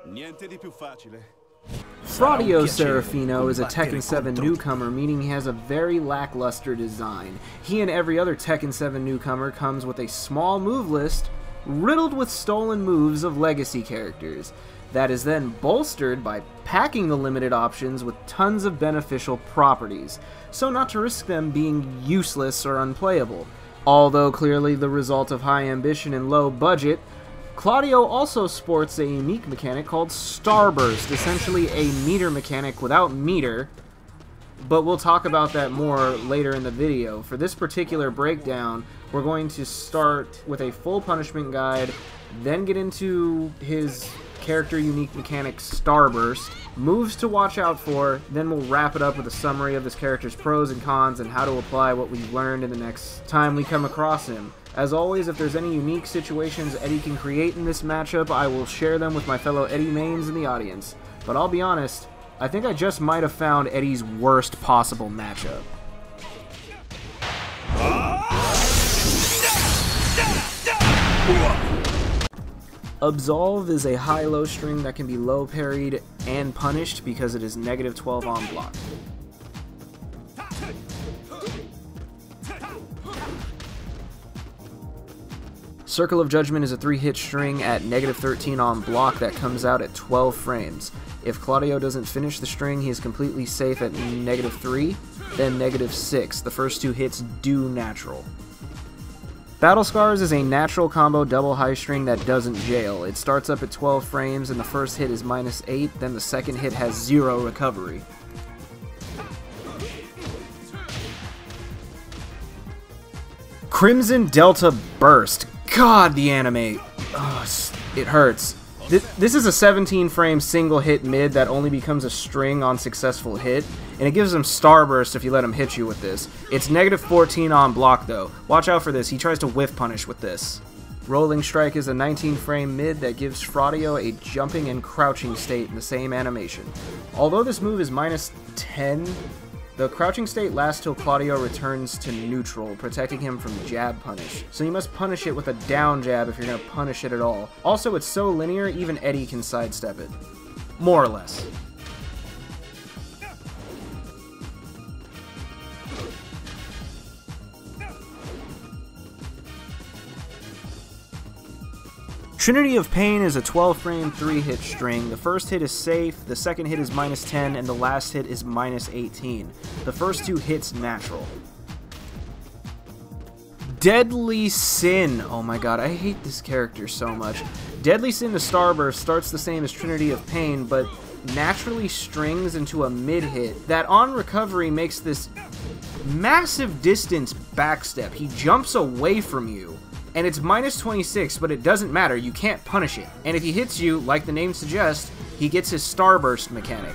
Niente di più facile. Fraudio Serafino is a Tekken 7 newcomer, meaning he has a very lackluster design. He and every other Tekken 7 newcomer comes with a small move list riddled with stolen moves of legacy characters. That is then bolstered by packing the limited options with tons of beneficial properties, so not to risk them being useless or unplayable. Although clearly the result of high ambition and low budget, Claudio also sports a unique mechanic called Starburst, essentially a meter mechanic without meter, but we'll talk about that more later in the video. For this particular breakdown, we're going to start with a full punishment guide, then get into his character unique mechanic Starburst, moves to watch out for, then we'll wrap it up with a summary of this character's pros and cons and how to apply what we've learned in the next time we come across him. As always, if there's any unique situations Eddy can create in this matchup, I will share them with my fellow Eddy mains in the audience. But I'll be honest, I think I just might have found Eddy's worst possible matchup. Absolve is a high-low string that can be low parried and punished because it is -12 on block. Circle of Judgment is a 3-hit string at -13 on block that comes out at 12 frames. If Claudio doesn't finish the string, he is completely safe at -3, then -6. The first 2 hits do natural. Battle Scars is a natural combo double high string that doesn't jail. It starts up at 12 frames and the first hit is -8, then the second hit has 0 recovery. Crimson Delta Burst. God, the anime. Oh, it hurts. This is a 17-frame single hit mid that only becomes a string on successful hit, and it gives him Starburst if you let him hit you with this. It's -14 on block though. Watch out for this, he tries to whiff punish with this. Rolling Strike is a 19-frame mid that gives Fraudio a jumping and crouching state in the same animation. Although this move is -10, the crouching state lasts till Claudio returns to neutral, protecting him from jab punish. So you must punish it with a down jab if you're going to punish it at all. Also, it's so linear, even Eddy can sidestep it. More or less. Trinity of Pain is a 12-frame 3-hit string. The first hit is safe, the second hit is -10, and the last hit is -18. The first 2 hits natural. Deadly Sin. Oh my god, I hate this character so much. Deadly Sin to Starburst starts the same as Trinity of Pain, but naturally strings into a mid-hit that on recovery makes this massive distance backstep. He jumps away from you. And it's -26, but it doesn't matter, you can't punish it. And if he hits you, like the name suggests, he gets his Starburst mechanic.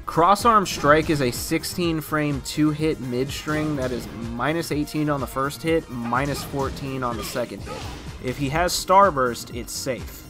Crossarm Strike is a 16-frame 2-hit mid-string that is -18 on the first hit, -14 on the second hit. If he has Starburst, it's safe.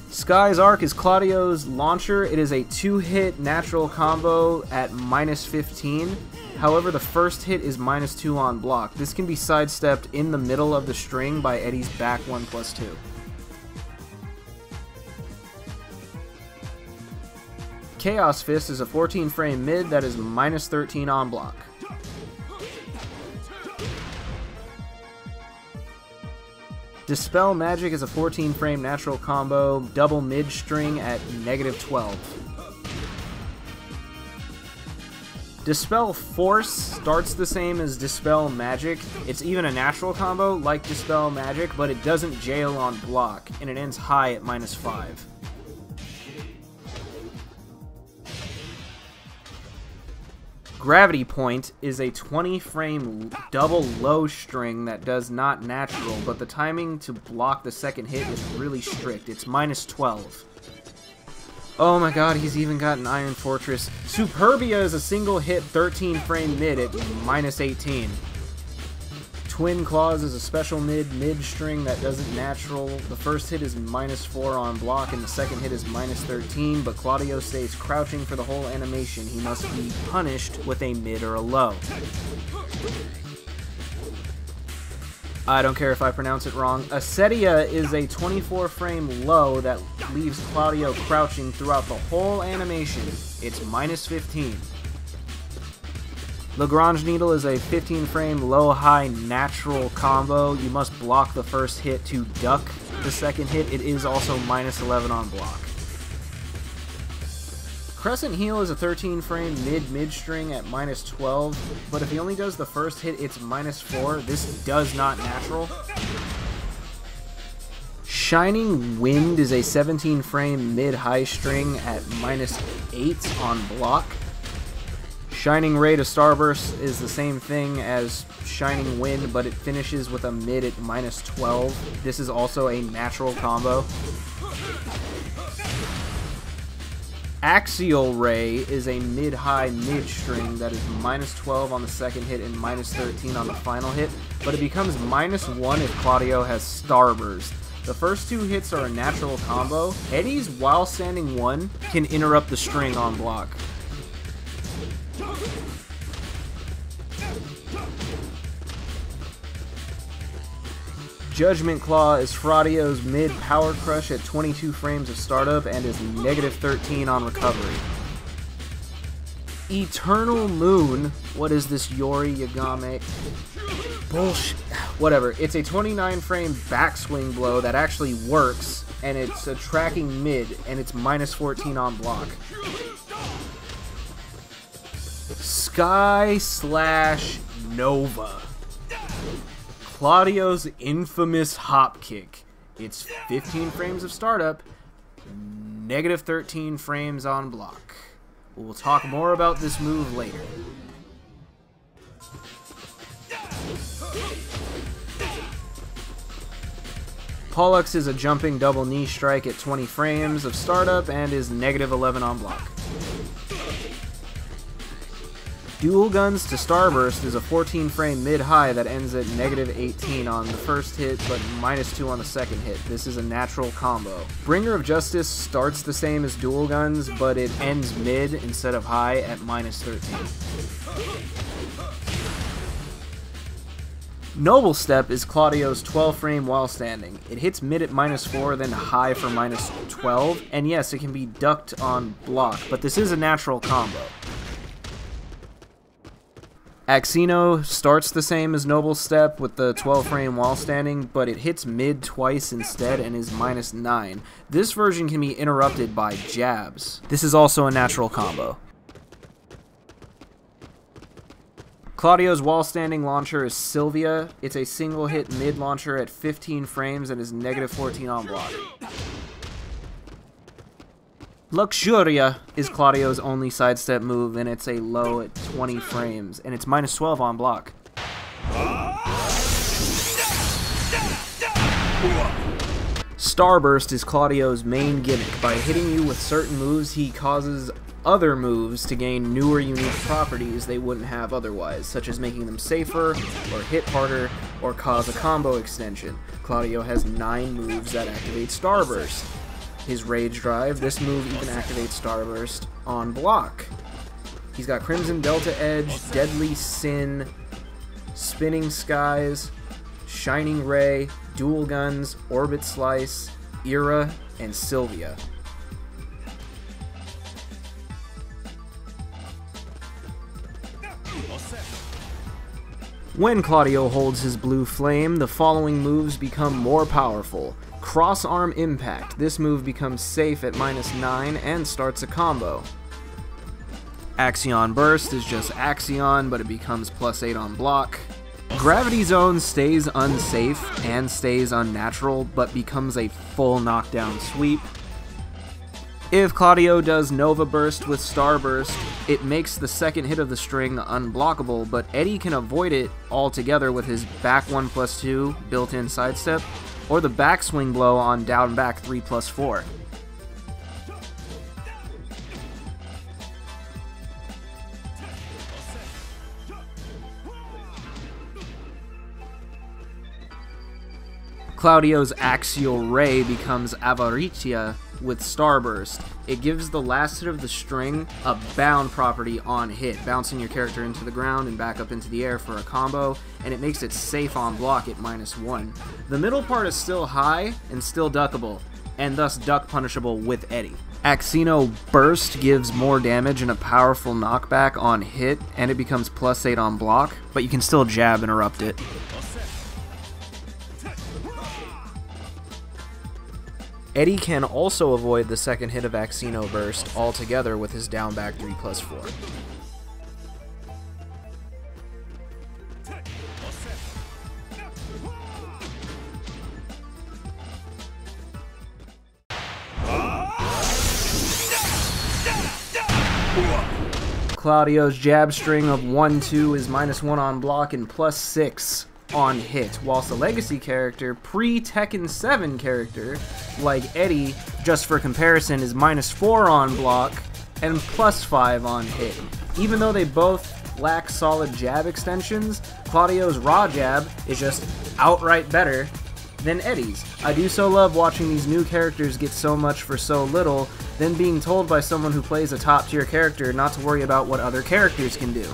Sky's Arc is Claudio's launcher. It is a 2-hit natural combo at -15. However, the first hit is -2 on block. This can be sidestepped in the middle of the string by Eddy's back 1+2. Chaos Fist is a 14-frame mid that is -13 on block. Dispel Magic is a 14-frame natural combo, double mid-string at -12. Dispel Force starts the same as Dispel Magic. It's even a natural combo like Dispel Magic, but it doesn't jail on block, and it ends high at -5. Gravity Point is a 20-frame double low string that does not natural, but the timing to block the second hit is really strict. It's -12. Oh my god, he's even got an Iron Fortress. Superbia is a single hit 13-frame mid at -18. Twin Claws is a special mid-string that doesn't natural. The first hit is -4 on block and the second hit is -13, but Claudio stays crouching for the whole animation. He must be punished with a mid or a low. I don't care if I pronounce it wrong. Acedia is a 24-frame low that leaves Claudio crouching throughout the whole animation. It's -15. Lagrange Needle is a 15-frame low-high natural combo. You must block the first hit to duck the second hit. It is also -11 on block. Crescent Heel is a 13-frame mid-string at -12, but if he only does the first hit, it's -4. This does not natural. Shining Wind is a 17-frame mid-high string at -8 on block. Shining Ray to Starburst is the same thing as Shining Wind, but it finishes with a mid at -12. This is also a natural combo. Axial Ray is a mid-high mid-string that is -12 on the second hit and -13 on the final hit, but it becomes -1 if Claudio has Starburst. The first two hits are a natural combo. Eddy's while standing 1 can interrupt the string on block. Judgment Claw is Fraudio's mid-power crush at 22 frames of startup and is -13 on recovery. Eternal Moon, what is this Yori Yagame? Bullshit. Whatever. It's a 29-frame backswing blow that actually works, and it's a tracking mid, and it's -14 on block. Sky/Nova. Claudio's infamous hop kick. It's 15 frames of startup, -13 frames on block. We'll talk more about this move later. Pollux is a jumping double knee strike at 20 frames of startup and is -11 on block. Dual Guns to Starburst is a 14-frame mid-high that ends at -18 on the first hit, but -2 on the second hit. This is a natural combo. Bringer of Justice starts the same as Dual Guns, but it ends mid instead of high at -13. Noble Step is Claudio's 12-frame while standing. It hits mid at -4, then high for -12, and yes, it can be ducked on block, but this is a natural combo. Axino starts the same as Noble Step with the 12-frame while standing, but it hits mid twice instead and is -9. This version can be interrupted by jabs. This is also a natural combo. Claudio's wall-standing launcher is Sylvia. It's a single-hit mid-launcher at 15 frames and is -14 on block. Luxuria is Claudio's only sidestep move, and it's a low at 20 frames, and it's -12 on block. Starburst is Claudio's main gimmick. By hitting you with certain moves, he causes other moves to gain newer unique properties they wouldn't have otherwise, such as making them safer, or hit harder, or cause a combo extension. Claudio has 9 moves that activate Starburst. His Rage Drive, this move even activates Starburst on block. He's got Crimson Delta Edge, Deadly Sin, Spinning Skies, Shining Ray, Dual Guns, Orbit Slice, Era, and Sylvia. When Claudio holds his blue flame, the following moves become more powerful. Cross Arm Impact. This move becomes safe at -9 and starts a combo. Axion Burst is just Axion, but it becomes +8 on block. Gravity Zone stays unsafe and stays unnatural, but becomes a full knockdown sweep. If Claudio does Nova Burst with Starburst, it makes the second hit of the string unblockable, but Eddy can avoid it altogether with his back 1+2 built-in sidestep, or the backswing blow on down back 3+4. Claudio's Axial Ray becomes Avaritia, with Starburst. It gives the last hit of the string a bound property on hit, bouncing your character into the ground and back up into the air for a combo, and it makes it safe on block at -1. The middle part is still high and still duckable, and thus duck punishable with Eddy. Axino Burst gives more damage and a powerful knockback on hit, and it becomes +8 on block, but you can still jab interrupt it. Eddy can also avoid the second hit of Axino Burst altogether with his down back 3+4. Claudio's jab string of 1-2 is -1 on block and +6 on hit, whilst the legacy character, pre-Tekken 7 character, like Eddy, just for comparison, is -4 on block and +5 on hit. Even though they both lack solid jab extensions, Claudio's raw jab is just outright better than Eddy's. I do so love watching these new characters get so much for so little, then being told by someone who plays a top tier character not to worry about what other characters can do.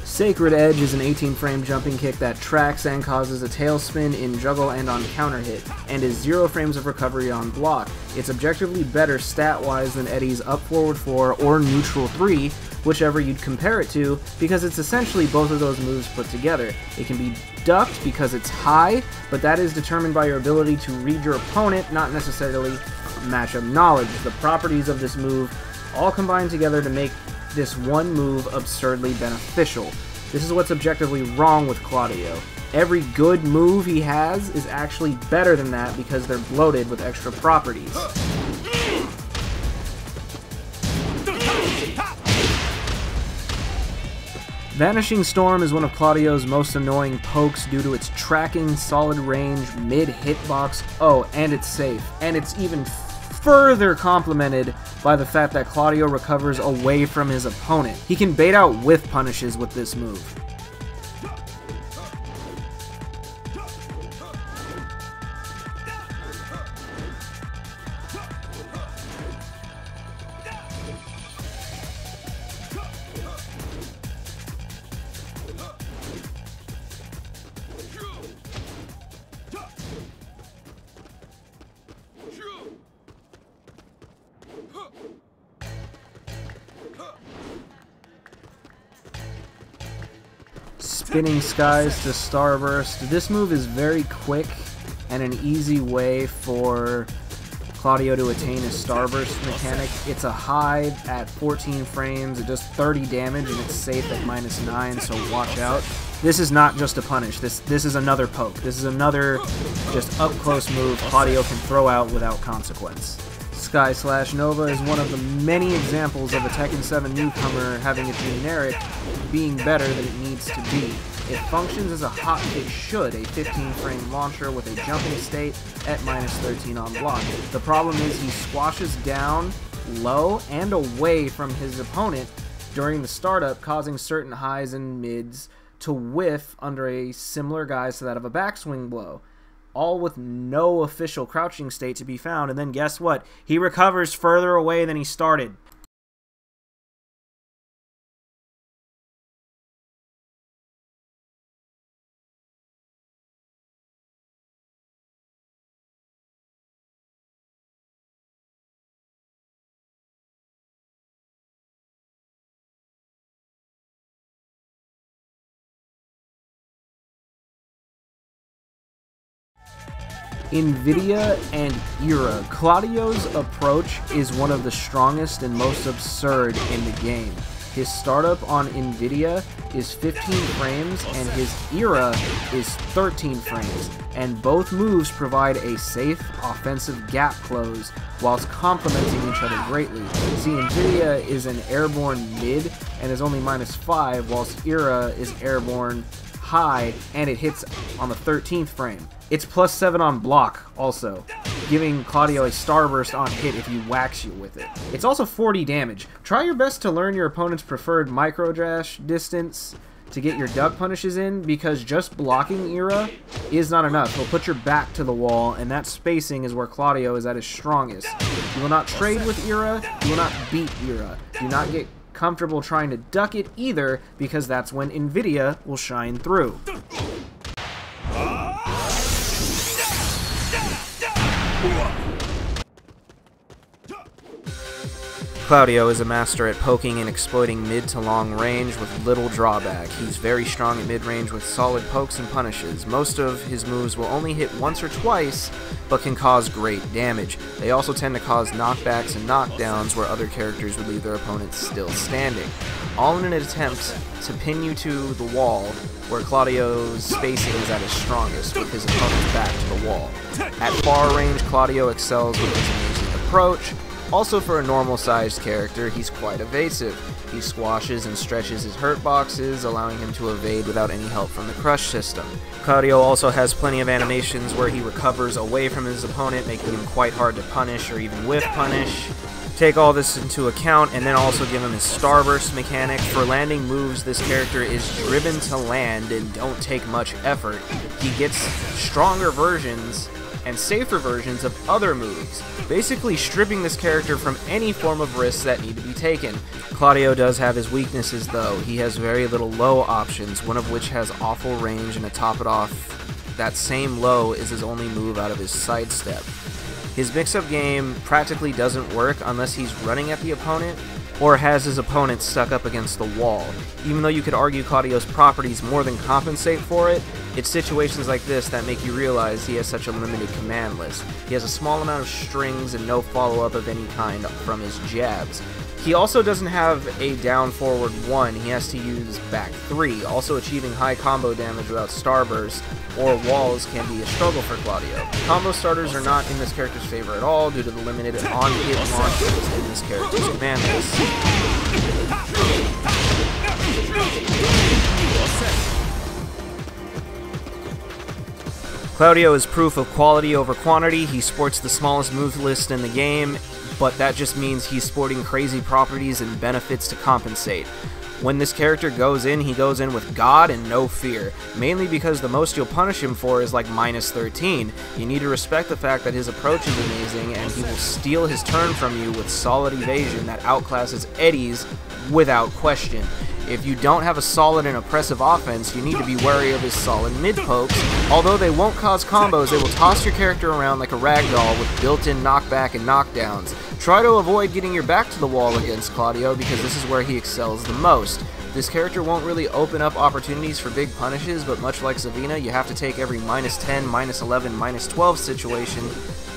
Sacred Edge is an 18-frame jumping kick that tracks and causes a tailspin in juggle and on counter hit, and is 0 frames of recovery on block. It's objectively better stat-wise than Eddy's up forward 4 or neutral 3, whichever you'd compare it to, because it's essentially both of those moves put together. It can be ducked because it's high, but that is determined by your ability to read your opponent, not necessarily matchup knowledge. The properties of this move all combine together to make this one move absurdly beneficial. This is what's objectively wrong with Claudio. Every good move he has is actually better than that because they're bloated with extra properties. Vanishing Storm is one of Claudio's most annoying pokes due to its tracking, solid range, mid-hitbox, and it's safe. And it's even further complemented by the fact that Claudio recovers away from his opponent. He can bait out whiff punishes with this move. Spinning Skies to Starburst. This move is very quick and an easy way for Claudio to attain his Starburst mechanic. It's a high at 14 frames, it does 30 damage, and it's safe at -9, so watch out. This is not just a punish, this is another poke. This is another just up-close move Claudio can throw out without consequence. Sky Slash Nova is one of the many examples of a Tekken 7 newcomer having a generic being better than it needs to be. It functions as it should, a 15-frame launcher with a jumping state at -13 on block. The problem is he squashes down low and away from his opponent during the startup, causing certain highs and mids to whiff under a similar guise to that of a backswing blow, all with no official crouching state to be found. And then guess what? He recovers further away than he started. NVIDIA and Era. Claudio's approach is one of the strongest and most absurd in the game. His startup on NVIDIA is 15 frames and his Era is 13 frames, and both moves provide a safe offensive gap close whilst complementing each other greatly. See, NVIDIA is an airborne mid and is only -5, whilst Era is airborne high and it hits on the 13th frame. It's +7 on block also, giving Claudio a Starburst on hit if he whacks you with it. It's also 40 damage. Try your best to learn your opponent's preferred micro dash distance to get your duck punishes in, because just blocking Ira is not enough. He'll put your back to the wall, and that spacing is where Claudio is at his strongest. You will not trade with Ira, you will not beat Ira. Do not get comfortable trying to duck it either, because that's when Nvidia will shine through. Claudio is a master at poking and exploiting mid to long range with little drawback. He's very strong at mid-range with solid pokes and punishes. Most of his moves will only hit once or twice, but can cause great damage. They also tend to cause knockbacks and knockdowns where other characters would leave their opponents still standing. All in an attempt to pin you to the wall, where Claudio's spacing is at his strongest, with his opponent's back to the wall. At far range, Claudio excels with his amazing approach. Also, for a normal-sized character, he's quite evasive. He squashes and stretches his hurt boxes, allowing him to evade without any help from the crush system. Claudio also has plenty of animations where he recovers away from his opponent, making him quite hard to punish or even whiff punish. Take all this into account, and then also give him his Starburst mechanic. For landing moves, this character is driven to land and don't take much effort. He gets stronger versions and safer versions of other moves, basically stripping this character from any form of risks that need to be taken. Claudio does have his weaknesses though. He has very little low options, one of which has awful range, and to top it off, that same low is his only move out of his sidestep. His mix-up game practically doesn't work unless he's running at the opponent or has his opponent stuck up against the wall. Even though you could argue Claudio's properties more than compensate for it, it's situations like this that make you realize he has such a limited command list. He has a small amount of strings and no follow-up of any kind from his jabs. He also doesn't have a down forward 1, he has to use back 3. Also, achieving high combo damage without Starburst or walls can be a struggle for Claudio. Combo starters are not in this character's favor at all due to the limited on-hit launches in this character's command list. Claudio is proof of quality over quantity. He sports the smallest move list in the game, but that just means he's sporting crazy properties and benefits to compensate. When this character goes in, he goes in with God and no fear, mainly because the most you'll punish him for is like -13. You need to respect the fact that his approach is amazing, and he will steal his turn from you with solid evasion that outclasses Eddy's without question. If you don't have a solid and oppressive offense, you need to be wary of his solid mid-pokes. Although they won't cause combos, they will toss your character around like a ragdoll with built-in knockback and knockdowns. Try to avoid getting your back to the wall against Claudio, because this is where he excels the most. This character won't really open up opportunities for big punishes, but much like Zavina, you have to take every -10, -11, -12 situation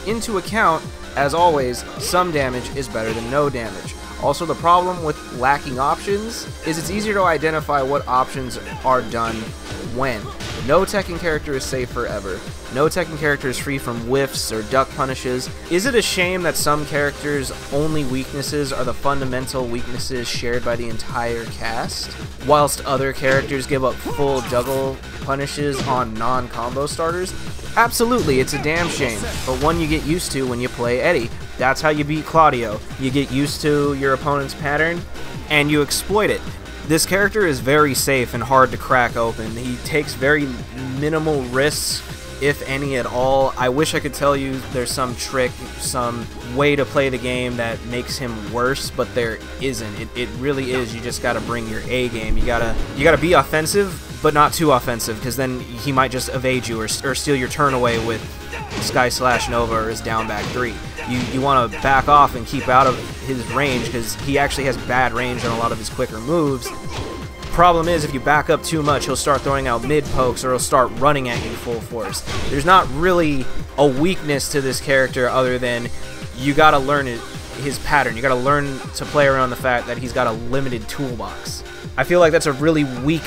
into account. As always, some damage is better than no damage. Also, the problem with lacking options is it's easier to identify what options are done when. No Tekken character is safe forever. No Tekken character is free from whiffs or duck punishes. Is it a shame that some characters' only weaknesses are the fundamental weaknesses shared by the entire cast, whilst other characters give up full juggle punishes on non-combo starters? Absolutely, it's a damn shame, but one you get used to when you play Eddy. That's how you beat Claudio. You get used to your opponent's pattern, and you exploit it. This character is very safe and hard to crack open. He takes very minimal risks, if any at all. I wish I could tell you there's some trick, some way to play the game that makes him worse, but there isn't. It really is. You just gotta bring your A game. You gotta be offensive, but not too offensive, because then he might just evade you or steal your turn away with Sky Slash Nova or his down back 3. You want to back off and keep out of his range, because he actually has bad range on a lot of his quicker moves. Problem is, if you back up too much, he'll start throwing out mid pokes, or he'll start running at you full force. There's not really a weakness to this character other than you gotta learn his pattern. You gotta learn to play around the fact that he's got a limited toolbox. I feel like that's a really weak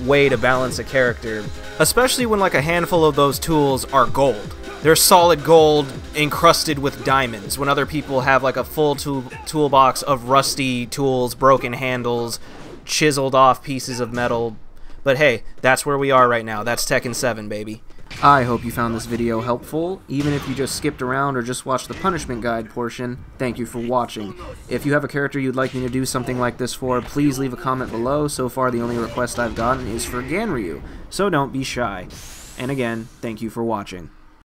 way to balance a character, especially when like a handful of those tools are gold. They're solid gold encrusted with diamonds, when other people have like a full toolbox of rusty tools, broken handles, chiseled off pieces of metal. But hey, that's where we are right now. That's Tekken 7, baby. I hope you found this video helpful. Even if you just skipped around or just watched the punishment guide portion, thank you for watching. If you have a character you'd like me to do something like this for, please leave a comment below. So far the only request I've gotten is for Ganryu, so don't be shy. And again, thank you for watching.